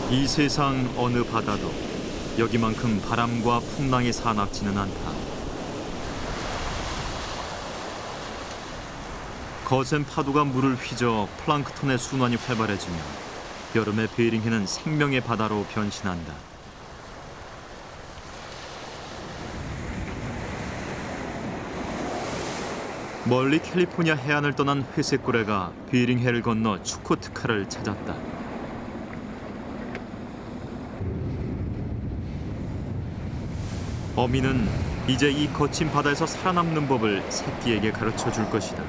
이 세상 어느 바다도 여기만큼 바람과 풍랑이 사납지는 않다. 거센 파도가 물을 휘저 플랑크톤의 순환이 활발해지며 여름의 베링해는 생명의 바다로 변신한다. 멀리 캘리포니아 해안을 떠난 회색 고래가 베링해를 건너 추코트카를 찾았다. 어미는 이제 이 거친 바다에서 살아남는 법을 새끼에게 가르쳐 줄 것이다.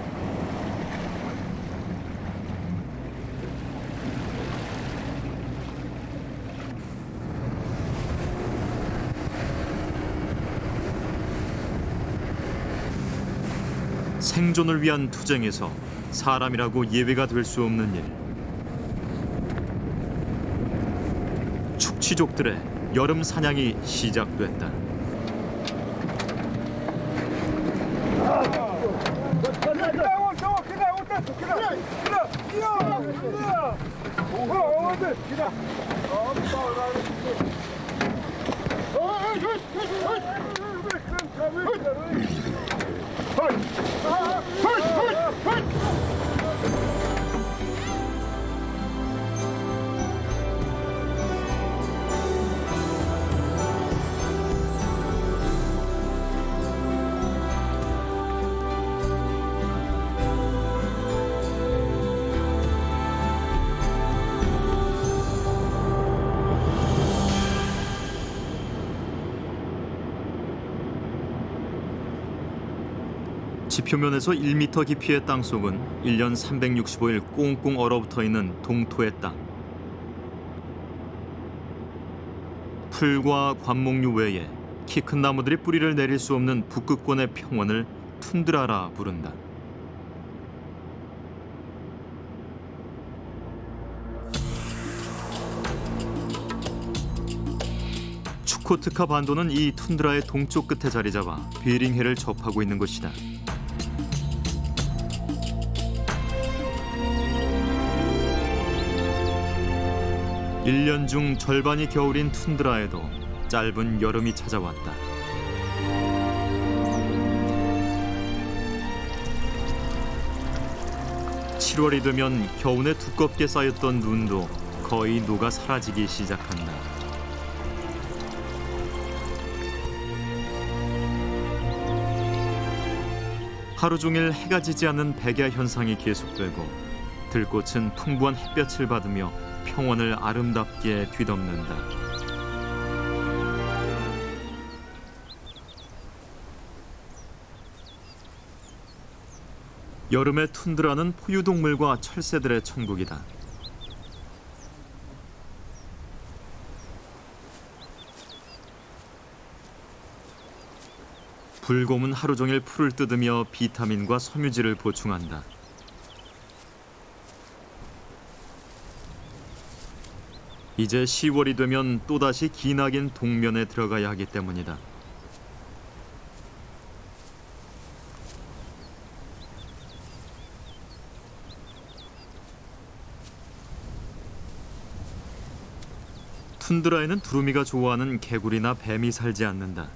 생존을 위한 투쟁에서 사람이라고 예외가 될 수 없는 일. 축취족들의 여름 사냥이 시작됐다. 지표면에서 1m 깊이의 땅속은 1년 365일 꽁꽁 얼어붙어 있는 동토의 땅. 풀과 관목류 외에 키 큰 나무들이 뿌리를 내릴 수 없는 북극권의 평원을 툰드라라 부른다. 추코트카 반도는 이 툰드라의 동쪽 끝에 자리 잡아 베링해를 접하고 있는 곳이다. 1년 중 절반이 겨울인 툰드라에도 짧은 여름이 찾아왔다. (7월이) 되면 겨우내 두껍게 쌓였던 눈도 거의 녹아 사라지기 시작한다. 하루 종일 해가 지지 않는 백야 현상이 계속되고 들꽃은 풍부한 햇볕을 받으며 평원을 아름답게 뒤덮는다. 여름의 툰드라는 포유동물과 철새들의 천국이다. 불곰은 하루 종일 풀을 뜯으며 비타민과 섬유질을 보충한다. 이제 10월이 되면 또다시 기나긴 동면에 들어가야 하기 때문이다. 툰드라에는 두루미가 좋아하는 개구리나 뱀이 살지 않는다.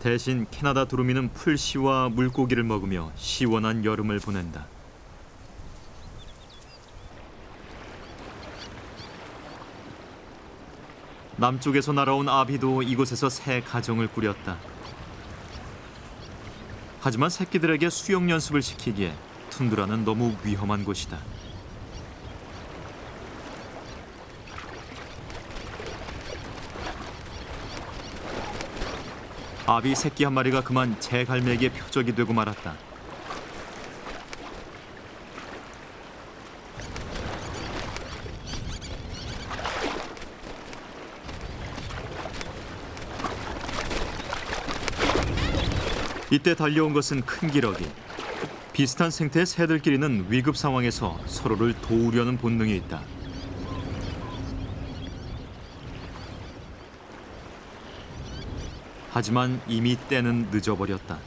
대신 캐나다 두루미는 풀씨와 물고기를 먹으며 시원한 여름을 보낸다. 남쪽에서 날아온 아비도 이곳에서 새 가정을 꾸렸다. 하지만 새끼들에게 수영 연습을 시키기에 툰드라는 너무 위험한 곳이다. 아비 새끼 한 마리가 그만 제갈매기의 표적이 되고 말았다. 이때 달려온 것은 큰 기러기. 비슷한 생태의 새들끼리는 위급 상황에서 서로를 도우려는 본능이 있다. 하지만 이미 때는 늦어버렸다.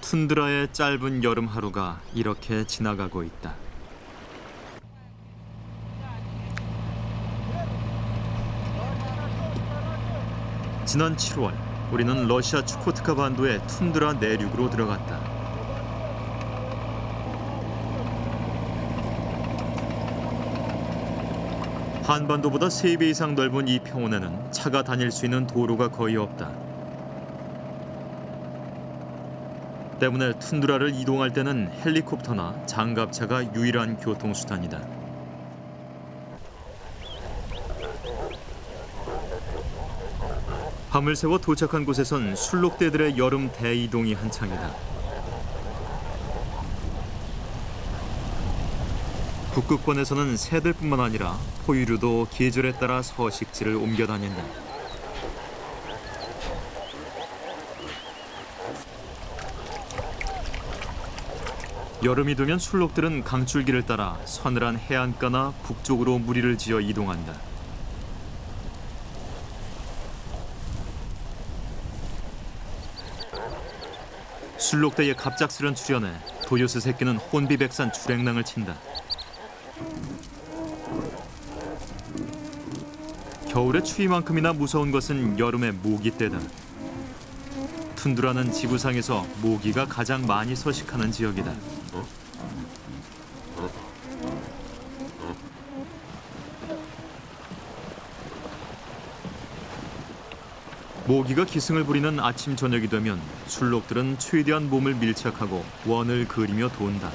툰드라의 짧은 여름 하루가 이렇게 지나가고 있다. 지난 7월 우리는 러시아 추코트카 반도의 툰드라 내륙으로 들어갔다. 한반도보다 3배 이상 넓은 이 평원에는 차가 다닐 수 있는 도로가 거의 없다. 때문에 툰드라를 이동할 때는 헬리콥터나 장갑차가 유일한 교통수단이다. 밤을 새워 도착한 곳에선 술록대들의 여름 대이동이 한창이다. 북극권에서는 새들뿐만 아니라 포유류도 계절에 따라 서식지를 옮겨 다닌다. 여름이 되면 술록들은 강줄기를 따라 서늘한 해안가나 북쪽으로 무리를 지어 이동한다. 술록대의 갑작스런 출현에 도요스 새끼는 혼비백산 출행랑을 친다. 겨울의 추위만큼이나 무서운 것은 여름의 모기떼다. 툰드라는 지구상에서 모기가 가장 많이 서식하는 지역이다. 모기가 기승을 부리는 아침 저녁이 되면 술록들은 최대한 몸을 밀착하고 원을 그리며 돈다.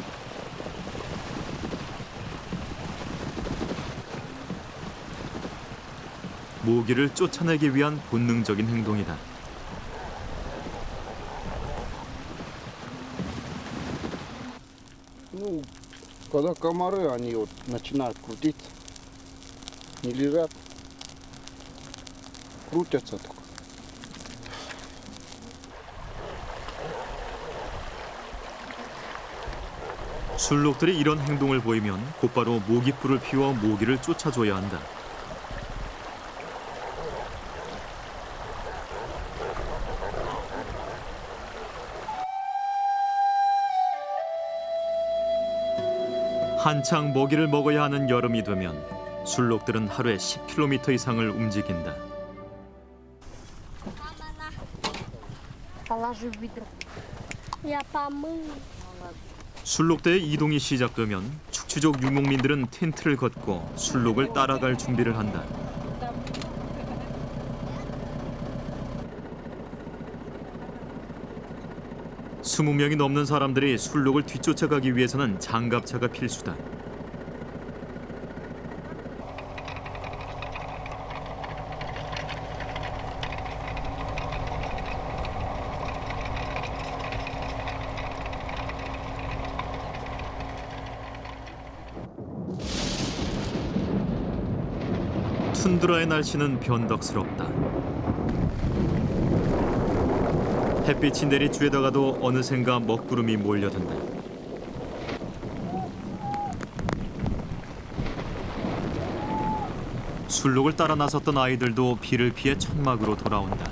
모기를 쫓아내기 위한 본능적인 행동이다. Ну, когда комары, они вот начинают крутиться, не лежат, крутятся только. 술록들이 이런 행동을 보이면 곧바로 모깃불을 피워 모기를 쫓아줘야 한다. 한창 먹이를 먹어야 하는 여름이 되면 술록들은 하루에 10km 이상을 움직인다. 술록대의 이동이 시작되면 축취족 유목민들은 텐트를 걷고 술록을 따라갈 준비를 한다. 스무 명이 넘는 사람들이 술록을 뒤쫓아가기 위해서는 장갑차가 필수다. 툰드라의 날씨는 변덕스럽다. 햇빛이 내리쬐다가도 어느샌가 먹구름이 몰려든다. 술록을 따라 나섰던 아이들도 비를 피해 천막으로 돌아온다.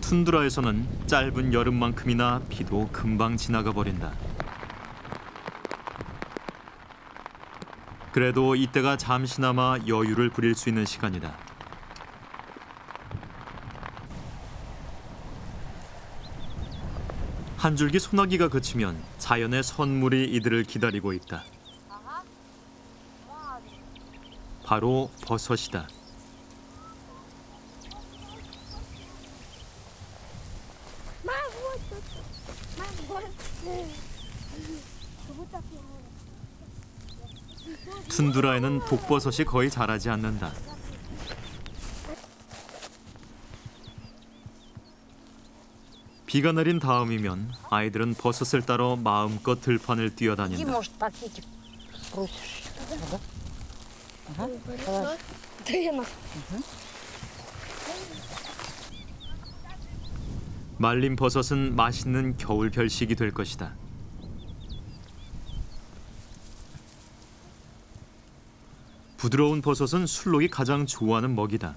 툰드라에서는 짧은 여름만큼이나 비도 금방 지나가 버린다. 그래도 이때가 잠시나마 여유를 부릴 수 있는 시간이다. 한 줄기 소나기가 그치면 자연의 선물이 이들을 기다리고 있다. 바로 버섯이다. 툰드라에는 독버섯이 거의 자라지 않는다. 비가 내린 다음이면 아이들은 버섯을 따러 마음껏 들판을 뛰어다닌다. 말린 버섯은 맛있는 겨울 별식이 될 것이다. 부드러운 버섯은 술록이 가장 좋아하는 먹이다.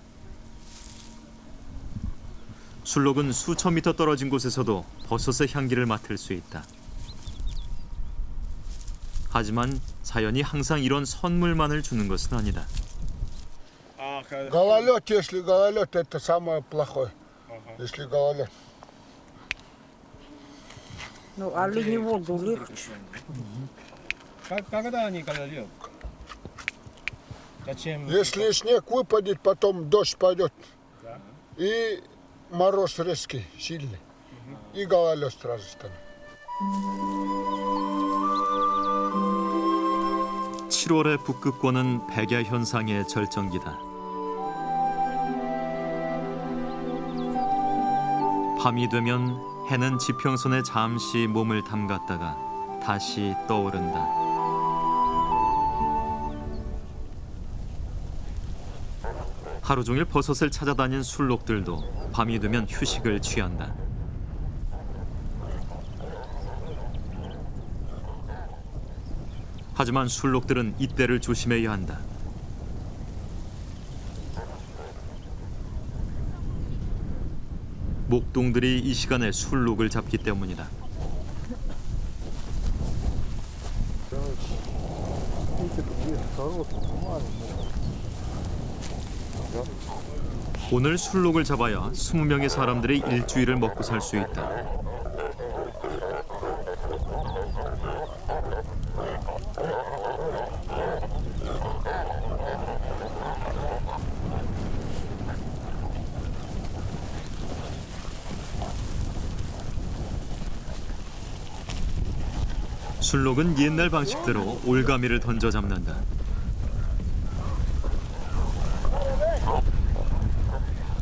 술록은 수천 미터 떨어진 곳에서도 버섯의 향기를 맡을 수 있다. 하지만 자연이 항상 이런 선물만을 주는 것은 아니다. Гололед, если гололед, это самое плохое. Если гололед. Ну, олени воду легче. Когда они гололед? Зачем? Если снег выпадет, потом дождь пойдет. И мороз резкий, сильный. И гололед сразу станет. 7월의 북극권은 백야 현상의 절정기다. 밤이 되면 해는 지평선에 잠시 몸을 담갔다가 다시 떠오른다. 하루 종일 버섯을 찾아다닌 술록들도 밤이 되면 휴식을 취한다. 하지만 술록들은 이때를 조심해야 한다. 목동들이 이 시간에 술록을 잡기 때문이다. 오늘 술록을 잡아야 20명의 사람들이 일주일을 먹고 살 수 있다. 술록은 옛날 방식대로 올가미를 던져 잡는다.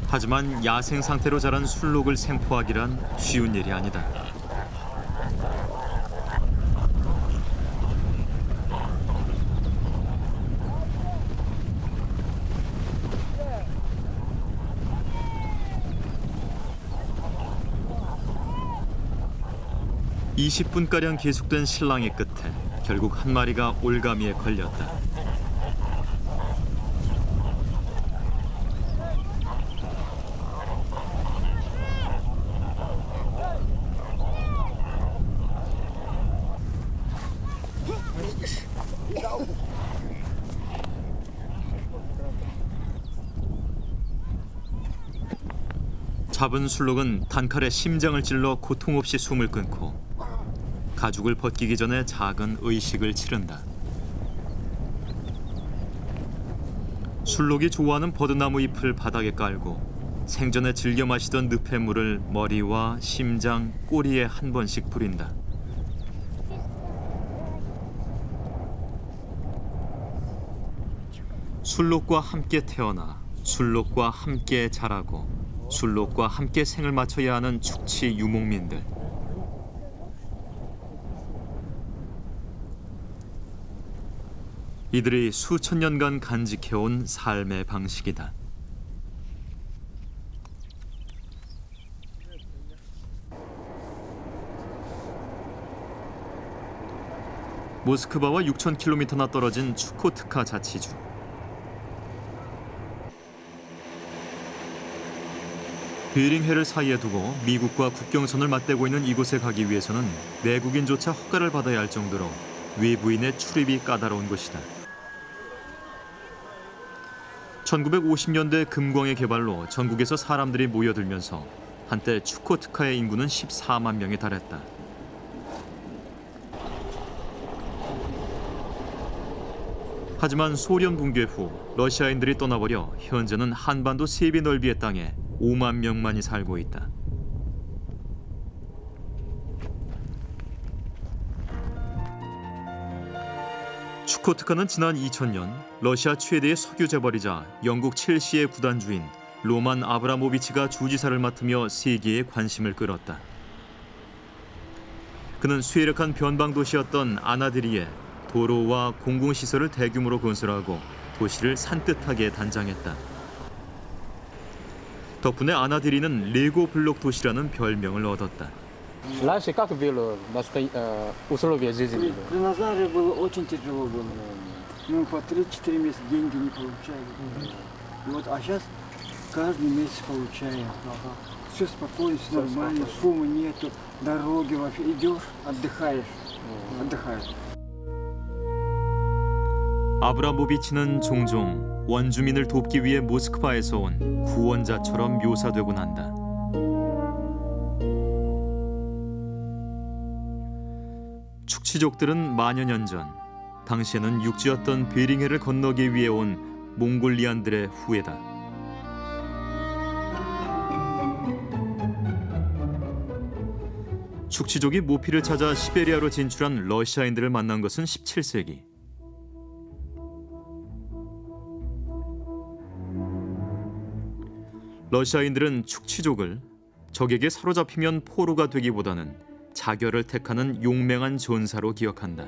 하지만 야생 상태로 자란 술록을 생포하기란 쉬운 일이 아니다. (20분가량) 계속된 실랑이 끝에 결국 한 마리가 올가미에 걸렸다. 잡은 술록은 단칼에 심장을 찔러 고통 없이 숨을 끊고 가죽을 벗기기 전에 작은 의식을 치른다. 술록이 좋아하는 버드나무 잎을 바닥에 깔고 생전에 즐겨 마시던 늪의물을 머리와 심장, 꼬리에 한 번씩 뿌린다. 술록과 함께 태어나 술록과 함께 자라고 술록과 함께 생을 마쳐야 하는 축치 유목민들. 이들이 수천 년간 간직해온 삶의 방식이다. 모스크바와 6,000km나 떨어진 추코트카 자치주. 베링해를 사이에 두고 미국과 국경선을 맞대고 있는 이곳에 가기 위해서는 내국인조차 허가를 받아야 할 정도로 외부인의 출입이 까다로운 곳이다. 1950년대 금광의 개발로 전국에서 사람들이 모여들면서 한때 추코트카의 인구는 14만 명에 달했다. 하지만 소련 붕괴 후 러시아인들이 떠나버려 현재는 한반도 3배 넓이의 땅에 5만 명만이 살고 있다. 추코트카는 지난 2000년 러시아 최대의 석유 재벌이자 영국 첼시의 구단주인 로만 아브라모비치가 주지사를 맡으며 세계의 관심을 끌었다. 그는 쇠력한 변방 도시였던 아나드리에 도로와 공공시설을 대규모로 건설하고 도시를 산뜻하게 단장했다. 덕분에 아나드리는 레고 블록 도시라는 별명을 얻었다. Раньше как было условия жизни? При Назаре было очень тяжело было. Мы по 3-4 месяца деньги не получали. Вот, а сейчас каждый месяц получаем. все спокойно, все нормально, шума нету, дороги вообще, идешь, отдыхаешь, отдыхаешь. 아브라모비치는 종종 원주민을 돕기 위해 모스크바에서 온 구원자처럼 묘사되곤 한다. 축치족들은 만여 년 전, 당시에는 육지였던 베링해를 건너기 위해 온 몽골리안들의 후예다. 축치족이 모피를 찾아 시베리아로 진출한 러시아인들을 만난 것은 17세기. 러시아인들은 축치족을 적에게 사로잡히면 포로가 되기보다는 자결을 택하는 용맹한 전사로 기억한다.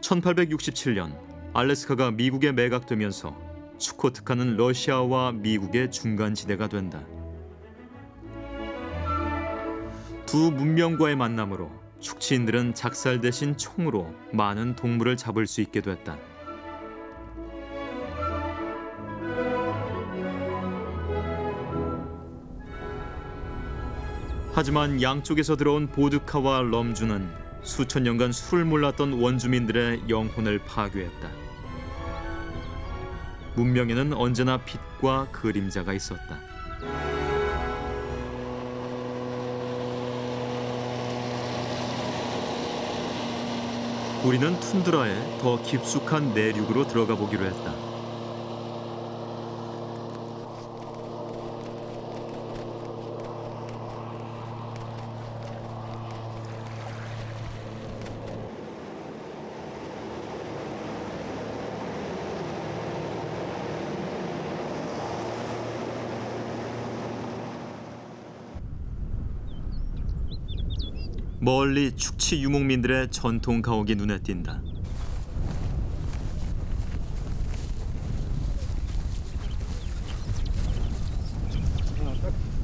1867년 알래스카가 미국에 매각되면서 추코트카는 러시아와 미국의 중간지대가 된다. 두 문명과의 만남으로 축치인들은 작살 대신 총으로 많은 동물을 잡을 수 있게 됐다. 하지만 양쪽에서 들어온 보드카와 럼주는 수천 년간 술을 몰랐던 원주민들의 영혼을 파괴했다. 문명에는 언제나 빛과 그림자가 있었다. 우리는 툰드라의 더 깊숙한 내륙으로 들어가 보기로 했다. 멀리 축치 유목민들의 전통 가옥이 눈에 띈다.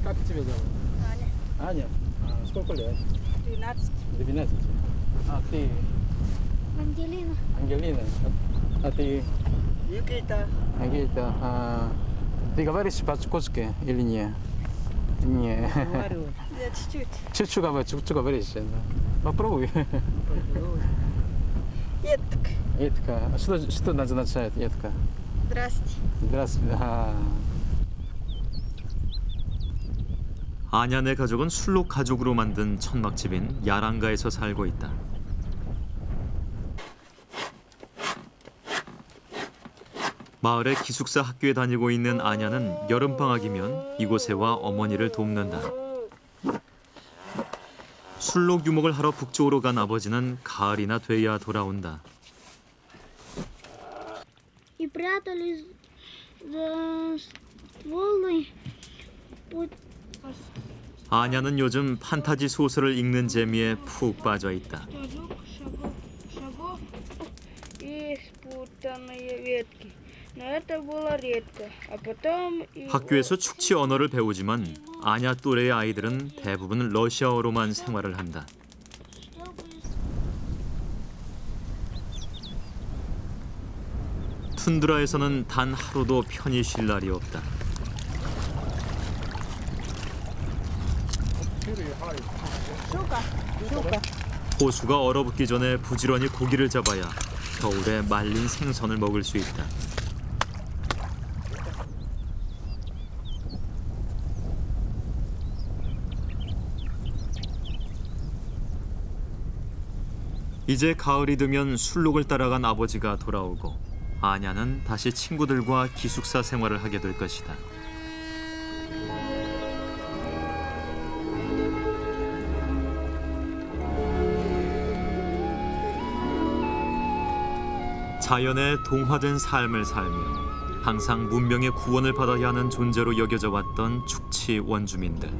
Как тебя зовут? Аня, Аня? Сколько лет? 12. 12. А ты Ангелина. Ангелина? А ты Никита. Никита? Ты говоришь по-чукотски или нет? Не. Говорю. Я чуть-чуть. Чуть-чуть говоришь. Да. Попробуй. Етка. Этка. Что означает этка? Здрасте. Здравствуйте. 아냐네 가족은 술록 가족으로 만든 천막집인 야랑가에서 살고 있다. 마을의 기숙사 학교에 다니고 있는 아냐는 여름방학이면 이곳에 와 어머니를 돕는다. 술록 유목을 하러 북쪽으로 간 아버지는 가을이나 돼야 돌아온다. И прятались за стволы. 아냐는 요즘 판타지 소설을 읽는 재미에 푹 빠져 있다. Шагов и спутанные ветки. Но это было редко. А потом и 학교에서 축치 언어를 배우지만 아냐 또래의 아이들은 대부분 러시아어로만 생활을 한다. 툰드라에서는 단 하루도 편히 쉴 날이 없다. 호수가 얼어붙기 전에 부지런히 고기를 잡아야 겨울에 말린 생선을 먹을 수 있다. 이제 가을이 되면 술록을 따라간 아버지가 돌아오고 아냐는 다시 친구들과 기숙사 생활을 하게 될 것이다. 자연의 동화된 삶을 살며 항상 문명의 구원을 받아야 하는 존재로 여겨져 왔던 축치 원주민들.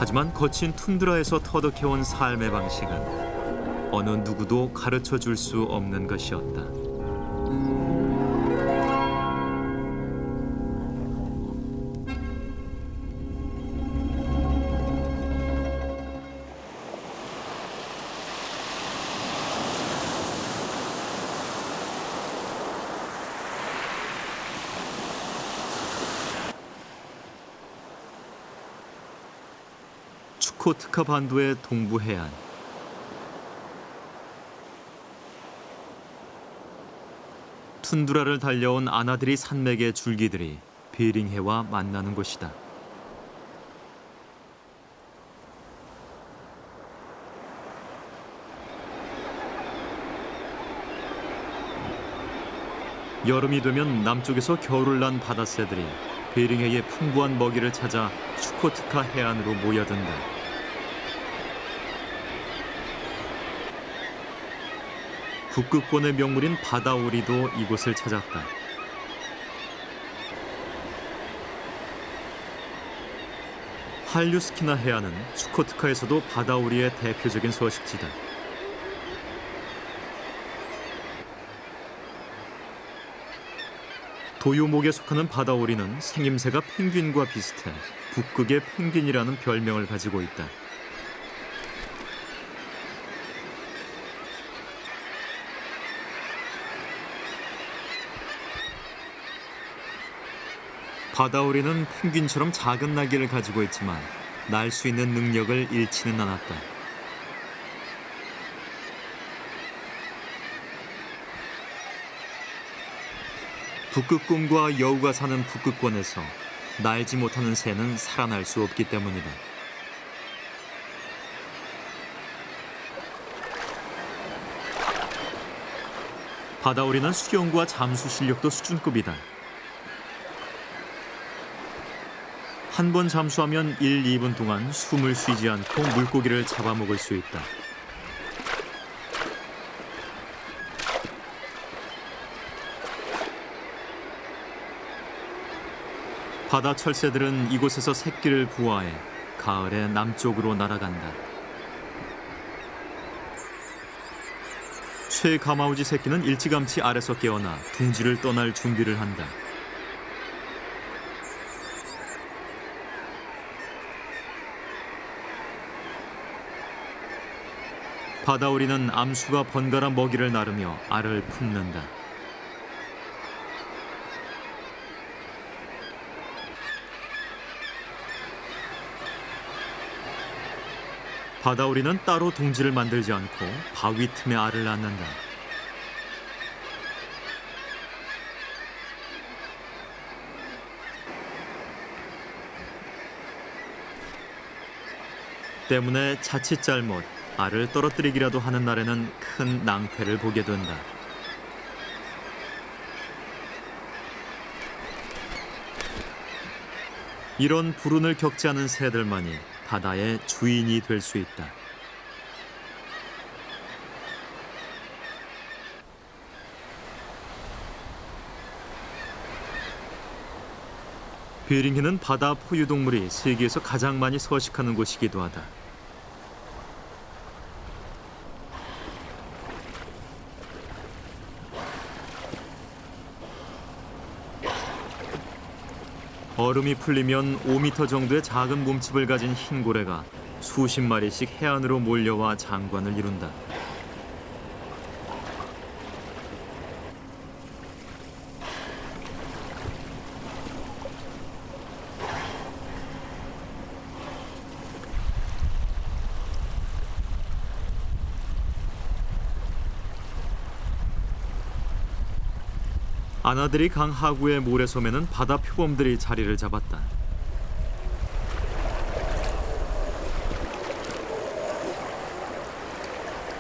하지만 거친 툰드라에서 터득해온 삶의 방식은 어느 누구도 가르쳐 줄 수 없는 것이었다. 추코트카 반도의 동부 해안. 툰드라를 달려온 아나드리 산맥의 줄기들이 베링해와 만나는 곳이다. 여름이 되면 남쪽에서 겨울을 난 바다새들이 베링해의 풍부한 먹이를 찾아 추코트카 해안으로 모여든다. 북극권의 명물인 바다오리도 이곳을 찾았다. 할류스키나 해안은 추코트카에서도 바다오리의 대표적인 서식지다. 도요목에 속하는 바다오리는 생김새가 펭귄과 비슷해 북극의 펭귄이라는 별명을 가지고 있다. 바다오리는 펭귄처럼 작은 날개를 가지고 있지만 날 수 있는 능력을 잃지는 않았다. 북극곰과 여우가 사는 북극권에서 날지 못하는 새는 살아날 수 없기 때문이다. 바다오리는 수영과 잠수 실력도 수준급이다. 한 번 잠수하면 1, 2분 동안 숨을 쉬지 않고 물고기를 잡아먹을 수 있다. 바다 철새들은 이곳에서 새끼를 부화해 가을에 남쪽으로 날아간다. 쇠가마우지 새끼는 일찌감치 알에서 깨어나 둥지를 떠날 준비를 한다. 바다오리는 암수가 번갈아 먹이를 나르며 알을 품는다. 바다오리는 따로 둥지를 만들지 않고 바위 틈에 알을 낳는다. 때문에 자칫 잘못 알을 떨어뜨리기라도 하는 날에는 큰 낭패를 보게 된다. 이런 불운을 겪지 않은 새들만이 바다의 주인이 될 수 있다. 베링해는 바다 포유동물이 세계에서 가장 많이 서식하는 곳이기도 하다. 얼음이 풀리면 5m 정도의 작은 몸집을 가진 흰 고래가 수십 마리씩 해안으로 몰려와 장관을 이룬다. 아나드리 강 하구의 모래섬에는 바다 표범들이 자리를 잡았다.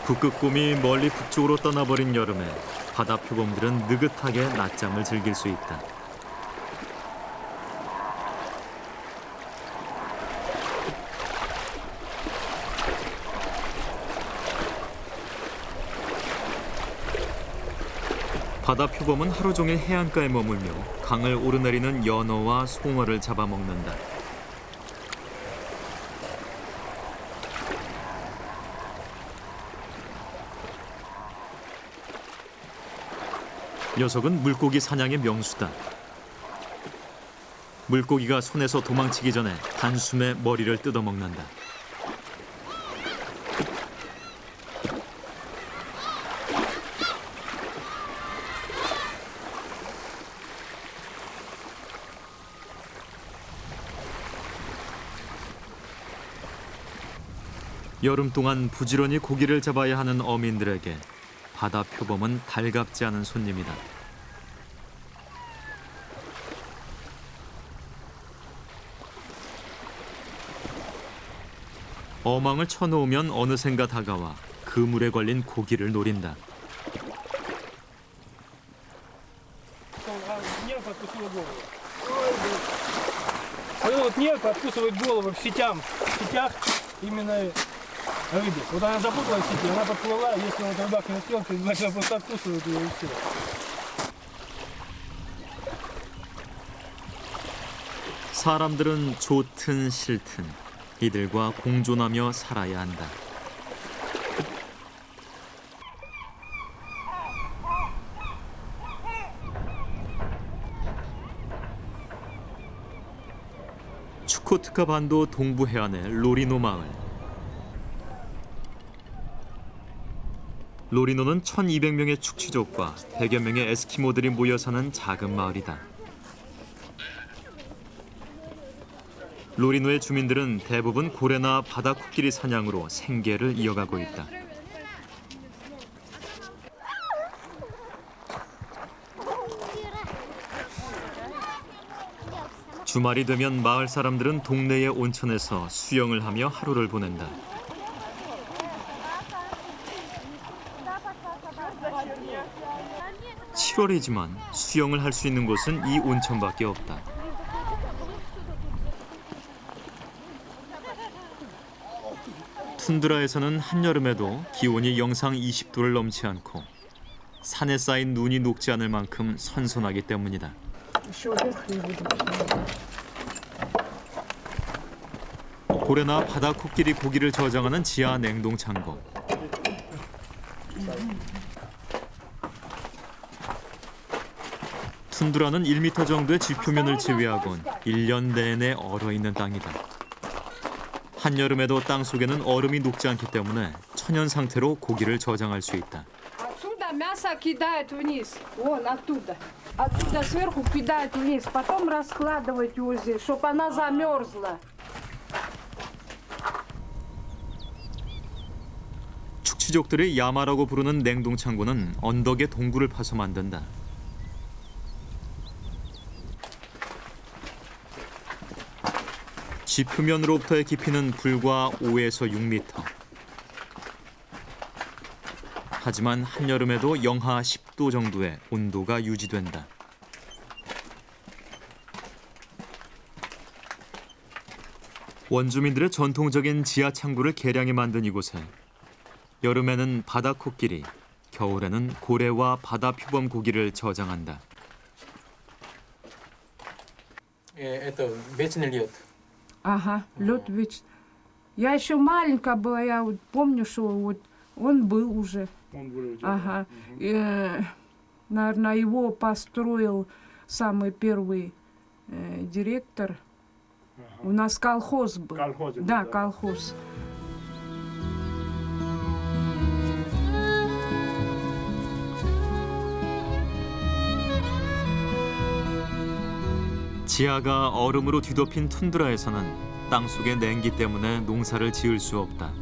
북극곰이 멀리 북쪽으로 떠나버린 여름에 바다 표범들은 느긋하게 낮잠을 즐길 수 있다. 바다 표범은 하루 종일 해안가에 머물며 강을 오르내리는 연어와 송어를 잡아먹는다. 녀석은 물고기 사냥의 명수다. 물고기가 손에서 도망치기 전에 단숨에 머리를 뜯어먹는다. 여름 동안 부지런히 고기를 잡아야 하는 어민들에게 바다 표범은 달갑지 않은 손님이다. 어망을 쳐놓으면 어느샌가 다가와 그물에 걸린 고기를 노린다. Нерка откусила голову. Вот эта вот нерка откусывает голову в сетях именно рыбе. Вот она запуталась в сети, она подплыла, если вот рыбак не успел, то значит она просто откусывает ее и все. 사람들은 좋든 싫든 이들과 공존하며 살아야 한다. 추코트카 반도 동부 해안의 로리노 마을. 로리노는 1,200명의 축취족과 100여 명의 에스키모들이 모여 사는 작은 마을이다. 로리노의 주민들은 대부분 고래나 바다 코끼리 사냥으로 생계를 이어가고 있다. 주말이 되면 마을 사람들은 동네의 온천에서 수영을 하며 하루를 보낸다. 7월이지만 수영을 할 수 있는 곳은 이 온천밖에 없다. 툰드라에서는 한여름에도 기온이 영상 20도를 넘지 않고 산에 쌓인 눈이 녹지 않을 만큼 선선하기 때문이다. 고래나 바다 코끼리 고기를 저장하는 지하 냉동 창고. 툰드라는 1m 정도의 지표면을 제외하곤 1년 내내 얼어있는 땅이다. 한여름에도 땅 속에는 얼음이 녹지 않기 때문에 천연 상태로 고기를 저장할 수 있다. Отсюда мясо кидают вниз, вон оттуда. Оттуда сверху кидают вниз, потом раскладывают его здесь, чтобы она замерзла. 축취족들이 야마라고 부르는 냉동 창고는 언덕에 동굴을 파서 만든다. 지표면으로부터의 깊이는 불과 5에서 6m. 하지만 한여름에도 영하 10도 정도의 온도가 유지된다. 원주민들의 전통적인 지하 창고를 개량해 만든 이곳에 여름에는 바다 코끼리, 겨울에는 고래와 바다 표범 고기를 저장한다. Это вечный лед. Ага, лед ведь. Я еще маленькая была, я вот помню, что вот он был уже. Он был уже. Ага. Наверное, его построил самый первый директор. У нас колхоз был. Колхоз был, Да, да. колхоз. 지하가 얼음으로 뒤덮인 툰드라에서는 땅속의 냉기 때문에 농사를 지을 수 없다.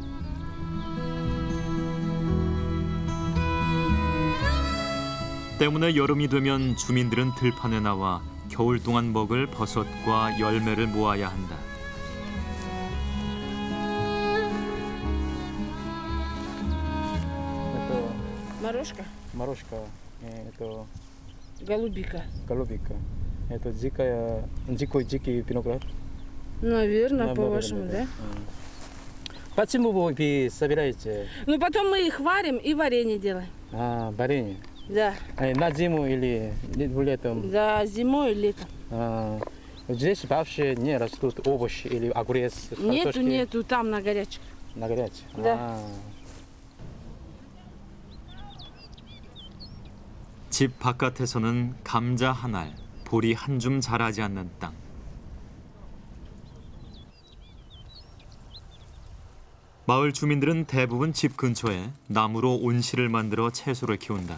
때문에 여름이 되면 주민들은 들판에 나와 겨울 동안 먹을 버섯과 열매를 모아야 한다. Это Морожка, морожка. Это голубика. голубика. Это дикий виноград. Наверное, Наверное, по-вашему, да. да? Почему вы собираете Ну, потом мы их варим и варенье делаем. варенье? Да, На зиму или летом? да, зимой и летом. Здесь вообще не растут овощи или огурец, Нету, картошки нету, там на горячем. на горячем? Да. 집 바깥에서는 감자 한 알, 보리 한 줌 자라지 않는 땅. 마을 주민들은 대부분 집 근처에 나무로 온실을 만들어 채소를 키운다.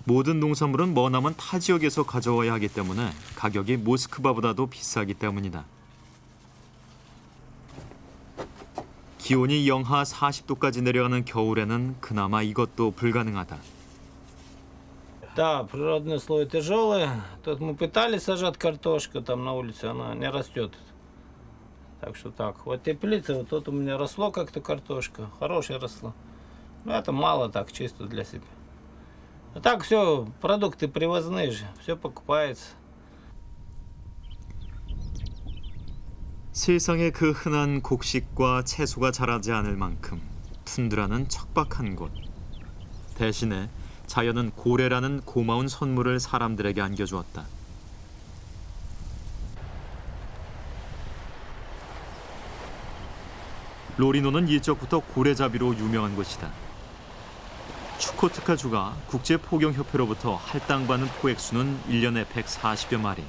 모든 농산물은 머나먼 타 지역에서 가져와야 하기 때문에 가격이 모스크바보다도 비싸기 때문이다. 기온이 영하 40도까지 내려가는 겨울에는 그나마 이것도 불가능하다. Да, природные условия тяжелые. Тут мы пытались сажать картошку там на улице, она не растет. Так что так. Вот теплица, вот тут у меня росло как-то картошка, хорошая росла. Но это мало так, чисто для себя. А так все, продукты привозные же, все покупается. 세상에 그 흔한 곡식과 채소가 자라지 않을 만큼 툰드라는 척박한 곳. 대신에 자연은 고래라는 고마운 선물을 사람들에게 안겨주었다. 로리노는 예적부터 고래잡이로 유명한 곳이다. 추코트카주가 국제포경협회로부터 할당받는 포획수는 1년에 140여 마리.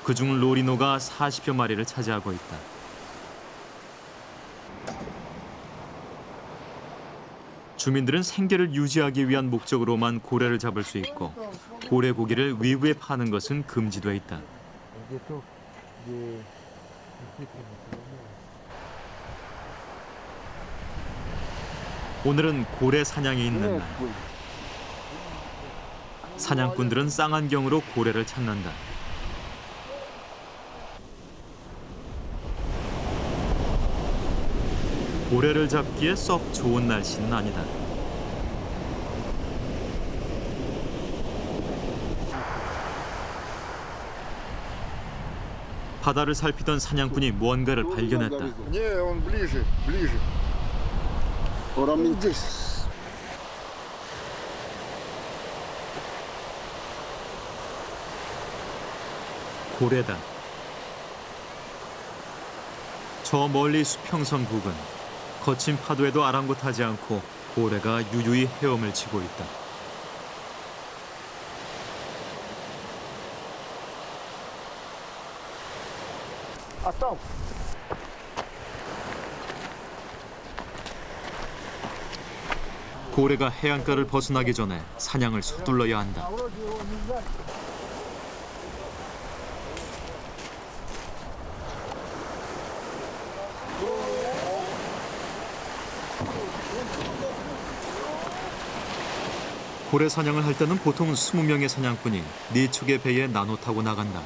그중 로리노가 40여 마리를 차지하고 있다. 주민들은 생계를 유지하기 위한 목적으로만 고래를 잡을 수 있고 고래 고기를 외부에 파는 것은 금지돼 있다. 오늘은 고래 사냥이 있는 날. 사냥꾼들은 쌍안경으로 고래를 찾는다. 고래를 잡기에 썩 좋은 날씨는 아니다. 바다를 살피던 사냥꾼이 무언가를 발견했다. Не, он ближе, ближе. Здесь. 고래다. 저 멀리 수평선 부근. 거친 파도에도 아랑곳하지 않고 고래가 유유히 헤엄을 치고 있다. А там? 고래가 해안가를 벗어나기 전에 사냥을 서둘러야 한다. 고래 사냥을 할 때는 보통 20명의 사냥꾼이 4척의 배에 나눠 타고 나간다.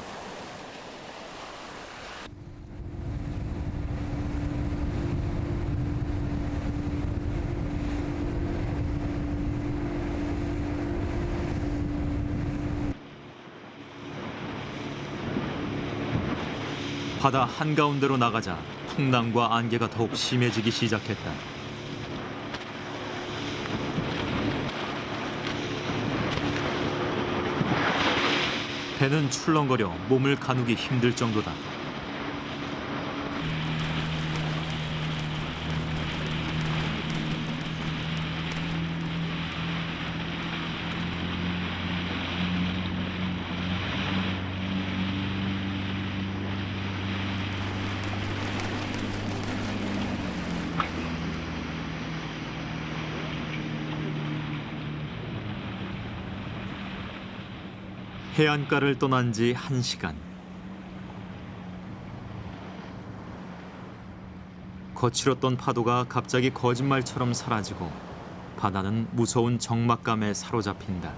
바다 한가운데로 나가자 풍랑과 안개가 더욱 심해지기 시작했다. 배는 출렁거려 몸을 가누기 힘들 정도다. 해안가를 떠난 지 1시간. 거칠었던 파도가 갑자기 거짓말처럼 사라지고 바다는 무서운 적막감에 사로잡힌다.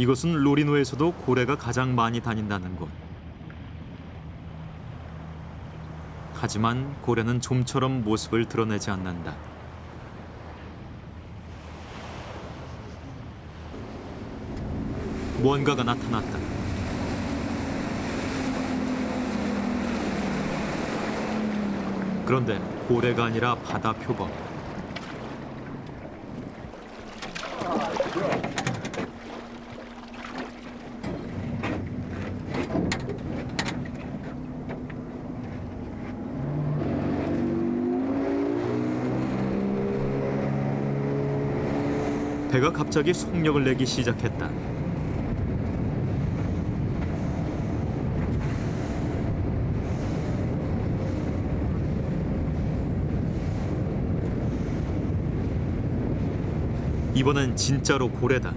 이곳은 로리노에서도 고래가 가장 많이 다닌다는 곳. 하지만 고래는 좀처럼 모습을 드러내지 않는다. 무언가가 나타났다. 그런데 고래가 아니라 바다 표범. 배가 갑자기 속력을 내기 시작했다. 이번엔 진짜로 고래다.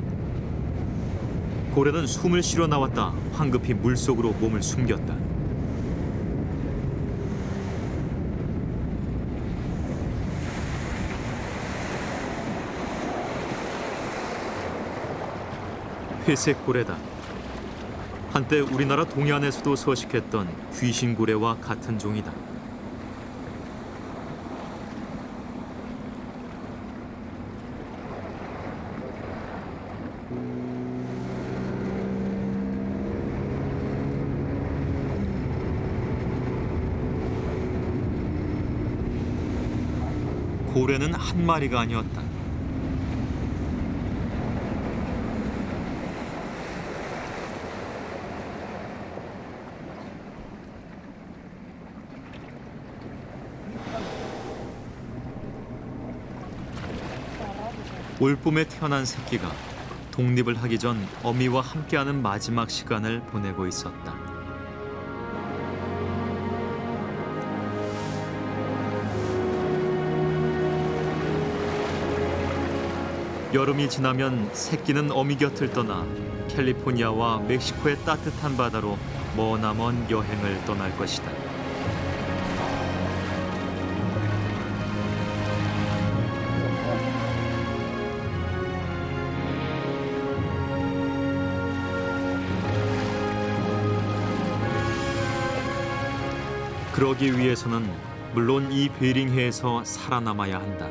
고래는 숨을 쉬러 나왔다 황급히 물속으로 몸을 숨겼다. 회색 고래다. 한때 우리나라 동해안에서도 서식했던 귀신고래와 같은 종이다. 고래는 한 마리가 아니었다. 올봄에 태어난 새끼가 독립을 하기 전 어미와 함께하는 마지막 시간을 보내고 있었다. 여름이 지나면 새끼는 어미 곁을 떠나 캘리포니아와 멕시코의 따뜻한 바다로 머나먼 여행을 떠날 것이다. 그러기 위해서는 물론 이 베링해에서 살아남아야 한다.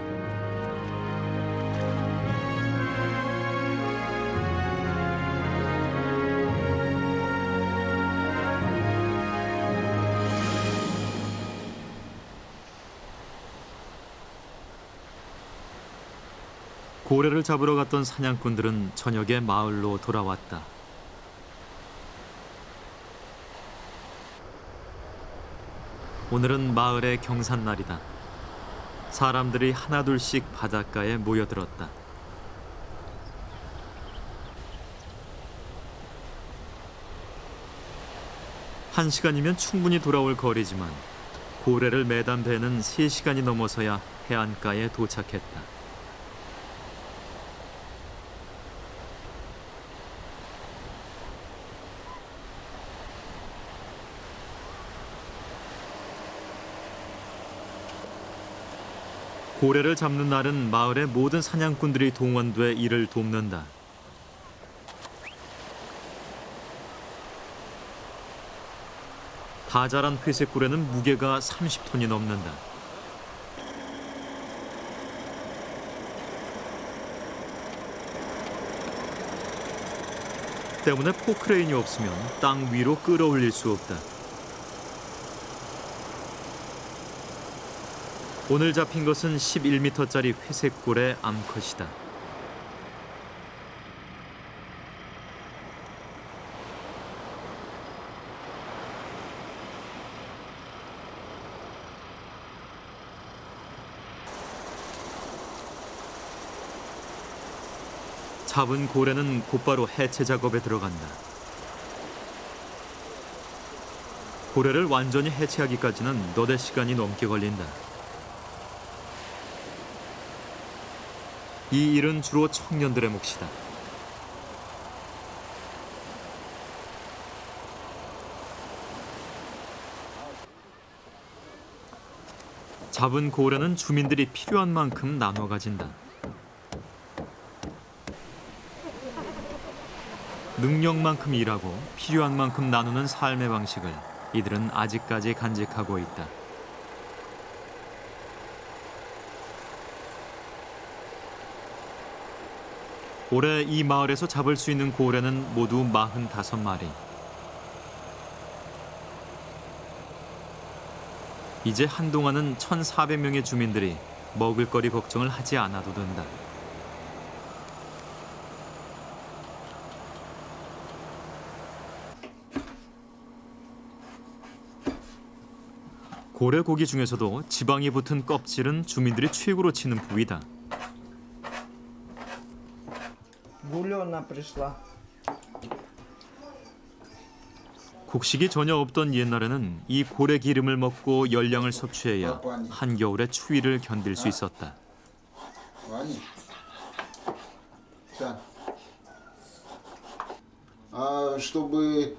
고래를 잡으러 갔던 사냥꾼들은 저녁에 마을로 돌아왔다. 오늘은 마을의 경산날이다. 사람들이 하나둘씩 바닷가에 모여들었다. 한 시간이면 충분히 돌아올 거리지만 고래를 매단 배는 3시간이 넘어서야 해안가에 도착했다. 고래를 잡는 날은 마을의 모든 사냥꾼들이 동원돼 이를 돕는다. 다 자란 회색 고래는 무게가 30톤이 넘는다. 때문에 포크레인이 없으면 땅 위로 끌어올릴 수 없다. 오늘 잡힌 것은 11m짜리 회색고래 암컷이다. 잡은 고래는 곧바로 해체 작업에 들어간다. 고래를 완전히 해체하기까지는 너댓 시간이 넘게 걸린다. 이 일은 주로 청년들의 몫이다. 잡은 고래는 주민들이 필요한 만큼 나눠 가진다. 능력만큼 일하고 필요한 만큼 나누는 삶의 방식을 이들은 아직까지 간직하고 있다. 올해 이 마을에서 잡을 수 있는 고래는 모두 45마리. 이제 한동안은 1,400명의 주민들이 먹을거리 걱정을 하지 않아도 된다. 고래 고기 중에서도 지방이 붙은 껍질은 주민들이 최고로 치는 부위다. 곡식이 전혀 없던 옛날에는 이 고래 기름을 먹고 열량을 섭취해야 한겨울의 추위를 견딜 수 있었다. Да. А чтобы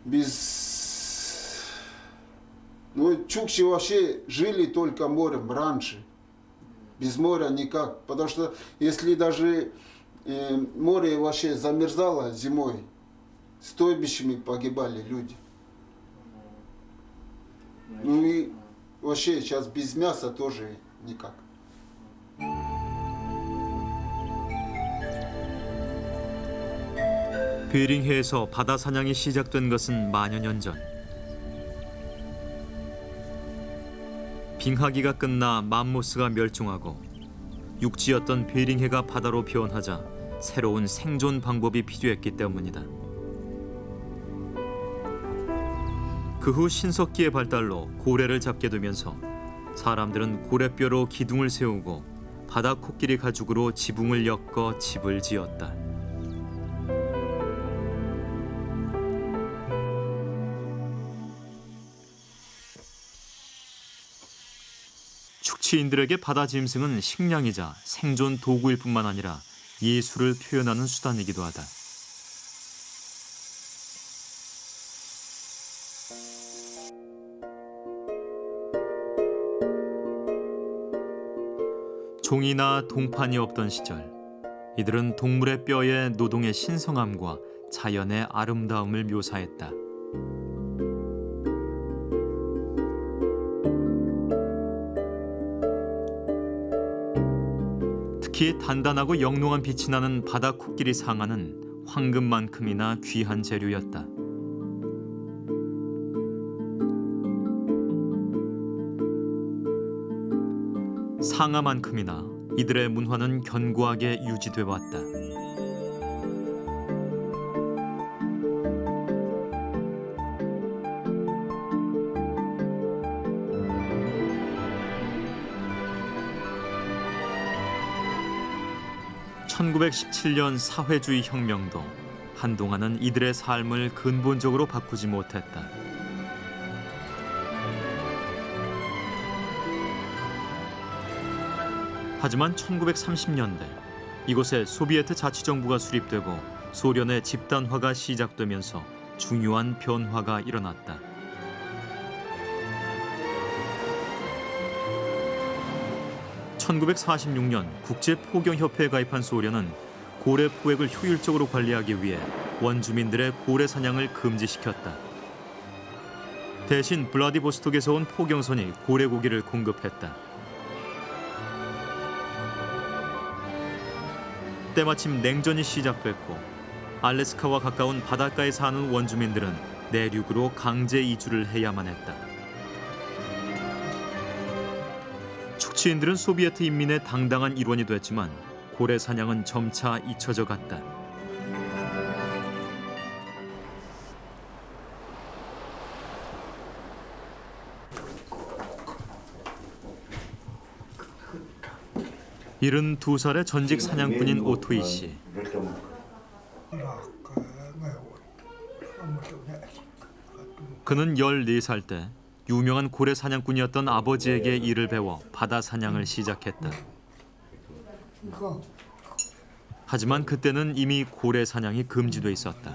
без... Ну, чукчи вообще жили только морем раньше. Без моря никак. Потому что если даже море вообще замерзало зимой, стойбищами погибали люди. Ну и вообще сейчас без мяса тоже никак. 베링해에서 바다 사냥이 시작된 것은 만여 년 전. 빙하기가 끝나 맘모스가 멸종하고 육지였던 베링해가 바다로 변하자 새로운 생존 방법이 필요했기 때문이다. 그 후 신석기의 발달로 고래를 잡게 되면서 사람들은 고래뼈로 기둥을 세우고 바다 코끼리 가죽으로 지붕을 엮어 집을 지었다. 축치인들에게 바다 짐승은 식량이자 생존 도구일 뿐만 아니라 예술을 표현하는 수단이기도 하다. 종이나 동판이 없던 시절, 이들은 동물의 뼈에 노동의 신성함과 자연의 아름다움을 묘사했다. 특히 단단하고 영롱한 빛이 나는 바다 코끼리 상아는 황금만큼이나 귀한 재료였다. 상아만큼이나 이들의 문화는 견고하게 유지돼 왔다. (1917년) 사회주의 혁명도 한동안은 이들의 삶을 근본적으로 바꾸지 못했다. 하지만 1930년대 이곳에 소비에트 자치정부가 수립되고 소련의 집단화가 시작되면서 중요한 변화가 일어났다. (1946년) 국제포경협회에 가입한 소련은 고래 포획을 효율적으로 관리하기 위해 원주민들의 고래 사냥을 금지시켰다. 대신 블라디보스톡에서 온 포경선이 고래 고기를 공급했다. 때마침 냉전이 시작됐고 알래스카와 가까운 바닷가에 사는 원주민들은 내륙으로 강제 이주를 해야만 했다. 축치인들은 소비에트 인민의 당당한 일원이 됐지만 고래 사냥은 점차 잊혀져 갔다. (72) 살의 전직 사냥꾼인 오토이 씨. 그는 14살 때 유명한 고래 사냥꾼이었던 아버지에게 일을 배워 바다 사냥을 시작했다. 하지만 그때는 이미 고래 사냥이 금지돼 있었다.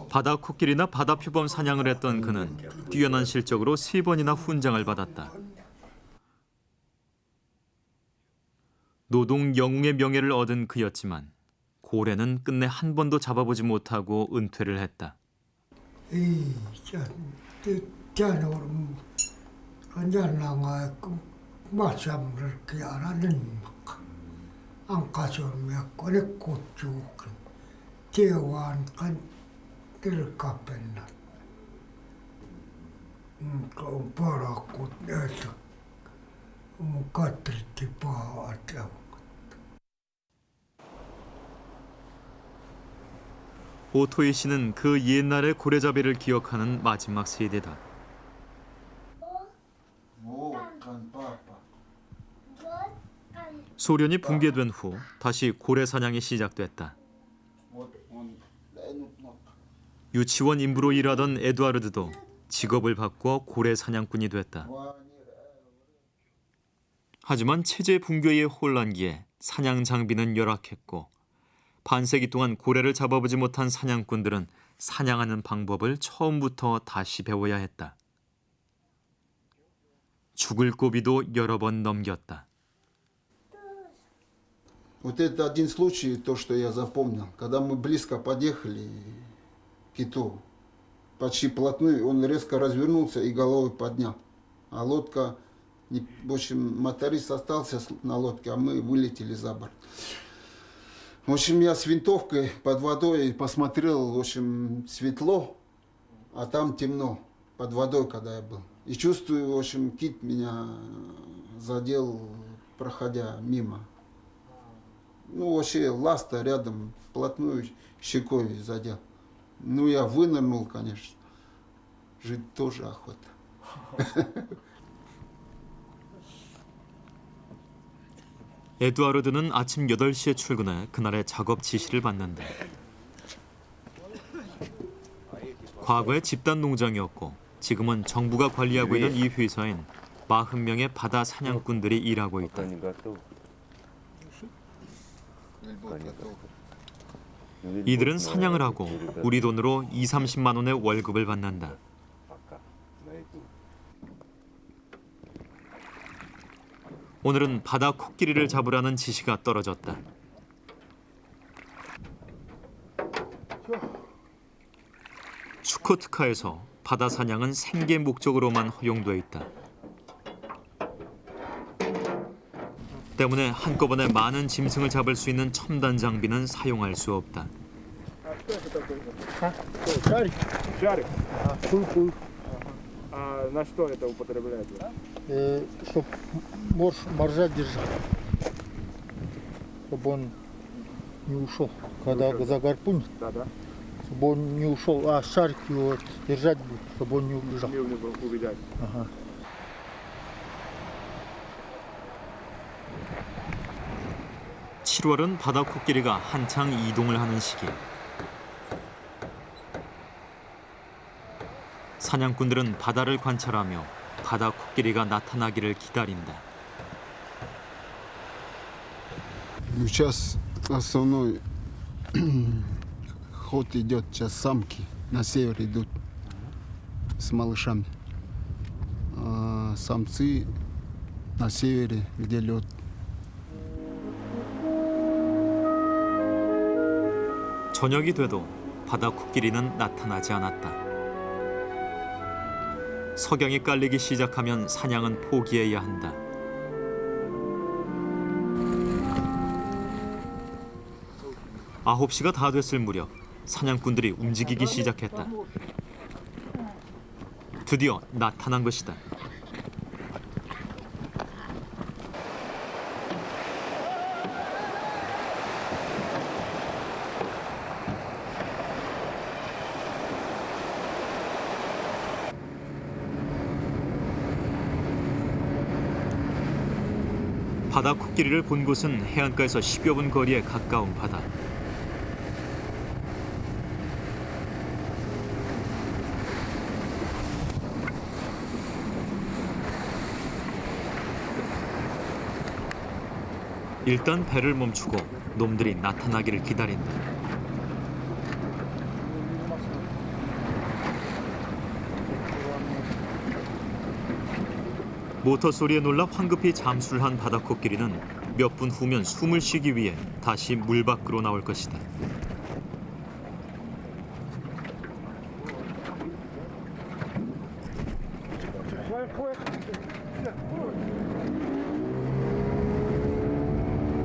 바다 코끼리나 바다 표범 사냥을 했던 그는 뛰어난 실적으로 3번이나 훈장을 받았다. 노동 영웅의 명예를 얻은 그였지만 고래는 끝내 한 번도 잡아보지 못하고 은퇴를 했다. 오토이 씨는 그 옛날의 고래잡이를 기억하는 마지막 세대다. 소련이 붕괴된 후 다시 고래 사냥이 시작됐다. 유치원 인부로 일하던 에두아르드도 직업을 바꿔 고래 사냥꾼이 됐다. 하지만 체제 붕괴의 혼란기에 사냥 장비는 열악했고 반세기 동안 고래를 잡아보지 못한 사냥꾼들은 사냥하는 방법을 처음부터 다시 배워야 했다. 죽을 고비도 여러 번 넘겼다. Вот это один случай, то, что я запомнил. Когда мы близко подъехали к киту, почти вплотную, он резко развернулся и головой поднял. А лодка, в общем, моторист остался на лодке, а мы вылетели за борт. В общем, я с винтовкой под водой посмотрел, в общем, светло, а там темно, под водой, когда я был. И чувствую, в общем, кит меня задел, проходя мимо. Ну, вообще, ласта рядом, вплотную щекой задел. Ну, я вынырнул, конечно. Жить тоже охота. 에두아르드는 아침 8시에 출근해 그날의 작업 지시를 받는다. 과거에 집단 농장이었고 지금은 정부가 관리하고 있는 이 회사엔 40명의 바다 사냥꾼들이 일하고 있다. 이들은 사냥을 하고 우리 돈으로 20-30만 원의 월급을 받는다. 오늘은 바다 코끼리를 잡으라는 지시가 떨어졌다. 추코트카에서 바다 사냥은 생계 목적으로만 허용돼 있다. 때문에 한꺼번에 많은 짐승을 잡을 수 있는 첨단 장비는 사용할 수 없다. Шарик? Пул-пул. А на что это употребляете? Чтоб моржа держать, чтобы он не ушел. Когда загорпунит, Да-да. чтобы он не ушел, а шарик его держать будет, чтобы он не убежал. Не убежать. Ага. 7월은 바다 코끼리가 한창 이동을 하는 시기. 사냥꾼들은 바다를 관찰하며 바다 코끼리가 나타나기를 기다린다. Сейчас основной ход идет, сейчас самки на север идут с малышами. А самцы на севере, где лед. 저녁이 돼도 바다 코끼리는 나타나지 않았다. 석양이 깔리기 시작하면 사냥은 포기해야 한다. 아홉 시가 다 됐을 무렵 사냥꾼들이 움직이기 시작했다. 드디어 나타난 것이다. 바다 코끼리를 본 곳은 해안가에서 10여 분 거리에 가까운 바다. 일단 배를 멈추고 놈들이 나타나기를 기다린다. 모터 소리에 놀라 황급히 잠수를 한 바다 코끼리는 몇 분 후면 숨을 쉬기 위해 다시 물 밖으로 나올 것이다.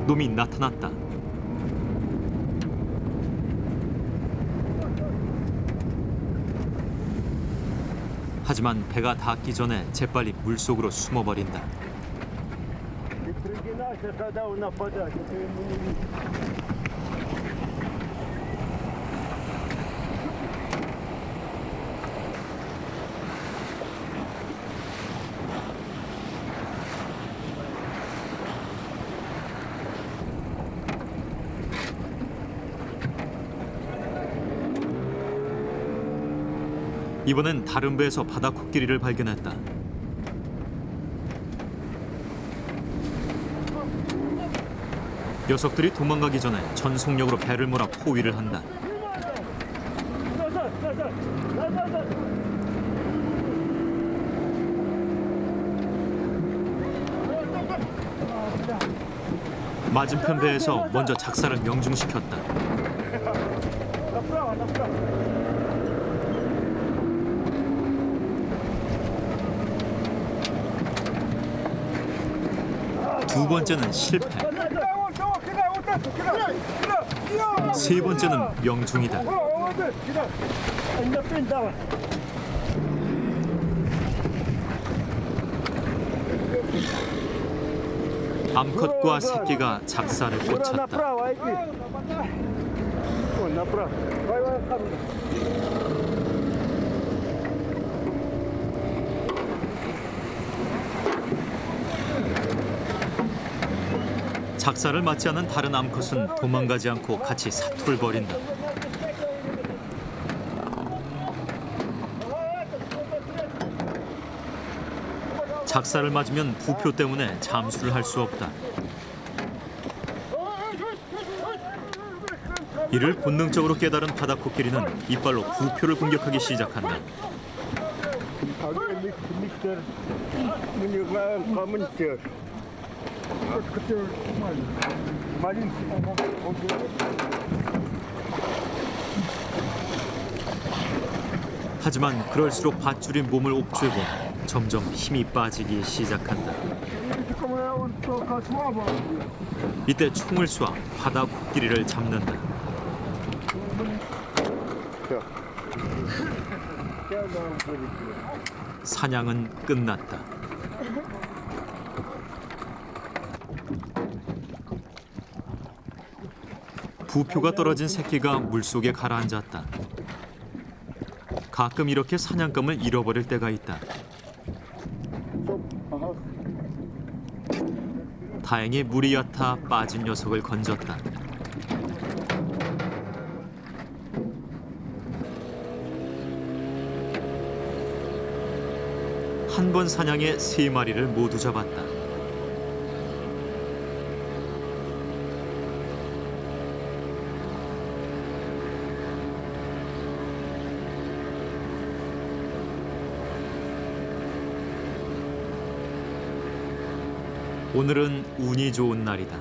놈이 나타났다. 하지만 배가 닿기 전에 재빨리 물속으로 숨어버린다. 이번엔 다른 배에서 바다 코끼리를 발견했다. 녀석들이 도망가기 전에 전속력으로 배를 몰아 포위를 한다. 맞은편 배에서 먼저 작사를 명중시켰다. 두 번째는 실패. 세 번째는 명중이다. 암컷과 새끼가 작사를 꽂혔다. 작사를 맞지 않은 다른 암컷은 도망가지 않고 같이 사투를 벌인다. 작사를 맞으면 부표 때문에 잠수를 할 수 없다. 이를 본능적으로 깨달은 바다코끼리는 이빨로 부표를 공격하기 시작한다. 하지만 그럴수록 밧줄이 몸을 옥죄고 점점 힘이 빠지기 시작한다. 이때 총을 쏴 바다 코끼리를 잡는다. 사냥은 끝났다. 부표가 떨어진 새끼가 물속에 가라앉았다. 가끔 이렇게 사냥감을 잃어버릴 때가 있다. 다행히 물이 얕아 빠진 녀석을 건졌다. 한 번 사냥에 3마리를 모두 잡았다. 오늘은 운이 좋은 날이다.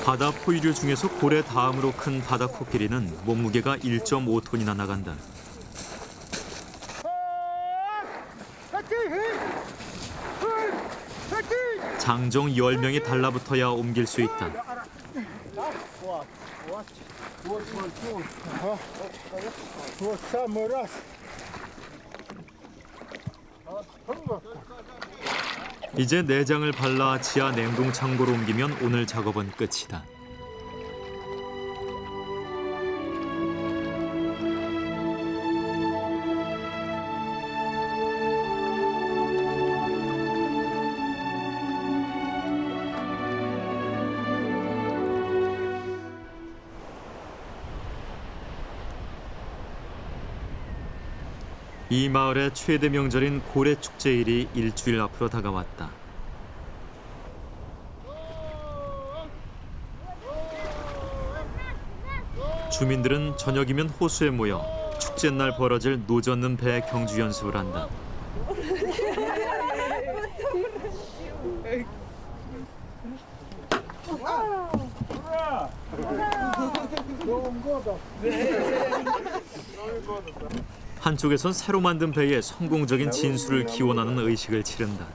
바다 포유류 중에서 고래 다음으로 큰 바다 코끼리는 몸무게가 1.5톤이나 나간다. 장정 10명이 달라붙어야 옮길 수 있다. 이제 내장을 발라 지하 냉동 창고로 옮기면 오늘 작업은 끝이다. 이 마을의 최대 명절인 고래축제일이 일주일 앞으로 다가왔다. 주민들은 저녁이면 호수에 모여 축제날 벌어질 노젓는 배 경주 연습을 한다. 한쪽에선 새로 만든 배에 성공적인 진수를 기원하는 의식을 치른다.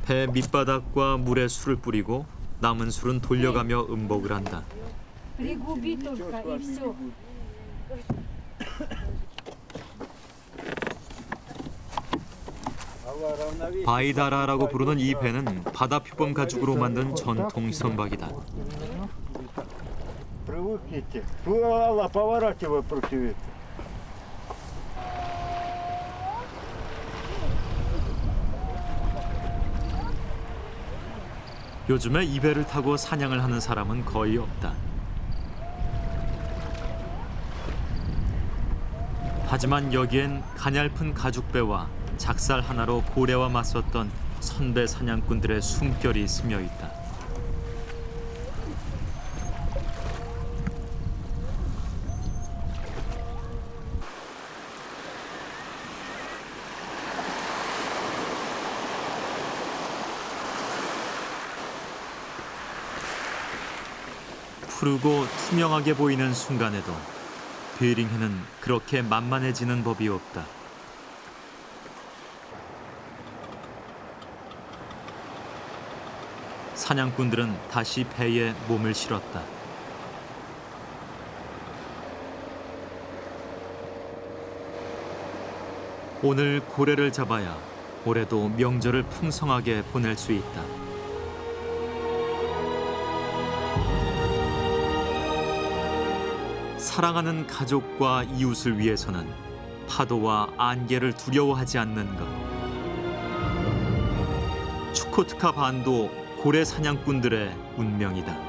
배 밑바닥과 물에 술을 뿌리고 남은 술은 돌려가며 음복을 한다. 바이다라라고 부르는 이 배는 바다 표범 가죽으로 만든 전통 선박이다. Привыкните. Алла, поворачивай против ветра. 요즘에 이 배를 타고 사냥을 하는 사람은 거의 없다. 하지만 여기엔 가냘픈 가죽배와 작살 하나로 고래와 맞섰던 선배 사냥꾼들의 숨결이 스며 있다. 푸르고 투명하게 보이는 순간에도 베링해는 그렇게 만만해지는 법이 없다. 사냥꾼들은 다시 배에 몸을 실었다. 오늘 고래를 잡아야 올해도 명절을 풍성하게 보낼 수 있다. 사랑하는 가족과 이웃을 위해서는 파도와 안개를 두려워하지 않는 것. 추코트카 반도 고래 사냥꾼들의 운명이다.